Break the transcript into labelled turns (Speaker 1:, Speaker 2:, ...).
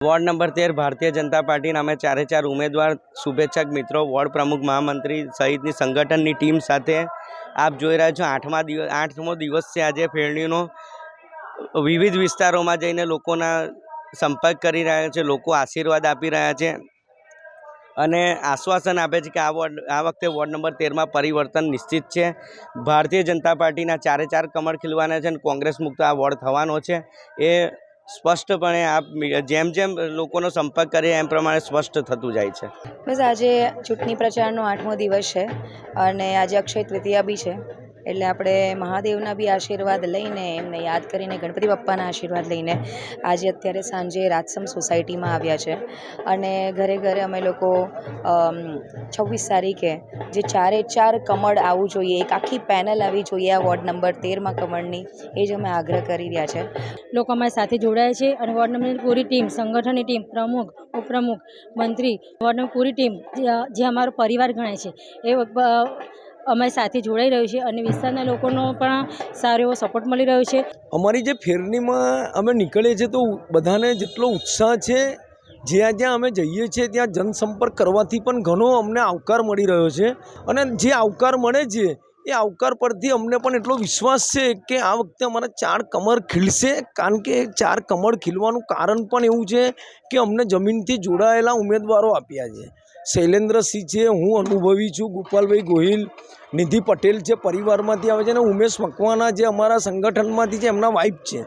Speaker 1: Ward number 13 Bharatiya Janata पार्टीના અમે ચારે ચાર ઉમેદવાર શુભેચ્છક મિત્રો વોર્ડ પ્રમુખ મહામંત્રી સહિતની સંગઠનની ટીમ સાથે આપ જોઈ રહ્યા છો આઠમો દિવસ છે આજે ફેરણીનો। વિવિધ વિસ્તારોમાં જઈને લોકોના સંપર્ક કરી રહ્યા છે, લોકો આશીર્વાદ આપી રહ્યા છે અને આશ્વાસન આપે છે કે આ વખતે વોર્ડ નંબર 13માં પરિવર્તન નિશ્ચિત છે। ભારતીય જનતા પાર્ટીના ચારે ચાર કમળ ખીલવાના છે અને કોંગ્રેસ મુક્ત આ વોર્ડ થવાનો છે। એ સ્પષ્ટપણે આપ જેમ જેમ લોકોનો સંપર્ક કરીએ એમ પ્રમાણે સ્પષ્ટ થતું જાય છે।
Speaker 2: બસ આજે ચૂંટણી પ્રચારનો 8મો દિવસ છે અને આજે અક્ષય તૃતીયા બી છે, એટલે આપણે મહાદેવના બી આશીર્વાદ લઈને, એમને યાદ કરીને, ગણપતિ બાપ્પાના આશીર્વાદ લઈને આજે અત્યારે સાંજે રાજસમ સોસાયટીમાં આવ્યા છે અને ઘરે ઘરે અમે લોકો 26 તારીખે જે ચારે ચાર કમળ આવવું જોઈએ, એક આખી પેનલ આવી જોઈએ આ વોર્ડ નંબર 13માં કમળની, એ જ અમે આગ્રહ કરી રહ્યા છે।
Speaker 3: લોકો અમારી સાથે જોડાય છે અને વોર્ડ નંબરની પૂરી ટીમ, સંગઠનની ટીમ, પ્રમુખ, ઉપપ્રમુખ, મંત્રી, વોર્ડની પૂરી ટીમ જે અમારો પરિવાર ગણાય છે એ અમારી સાથે જોડાઈ રહ્યું છે અને વિસ્તારના લોકોનો પણ સારો એવો સપોર્ટ મળી રહ્યો છે।
Speaker 4: અમારી જે ફેરણીમાં અમે નીકળીએ છીએ તો બધાને જેટલો ઉત્સાહ છે, જ્યાં જ્યાં અમે જઈએ છીએ ત્યાં જનસંપર્ક કરવાથી પણ ઘણો અમને આવકાર મળી રહ્યો છે અને જે આવકાર મળે છે એ આવકાર પરથી અમને પણ એટલો વિશ્વાસ છે કે આ વખતે અમારા 4 કમળ ખીલશે। કારણ કે 4 કમળ ખીલવાનું કારણ પણ એવું છે કે અમને જમીનથી જોડાયેલા ઉમેદવારો આપ્યા છે। શૈલેન્દ્રસિંહ છે, હું અનુભવી છું, ગોપાલભાઈ ગોહિલ, નિધિ પટેલ છે, પરિવારમાંથી આવે છે, અને ઉમેશ મકવાણા જે અમારા સંગઠનમાંથી છે, એમના વાઇફ છે।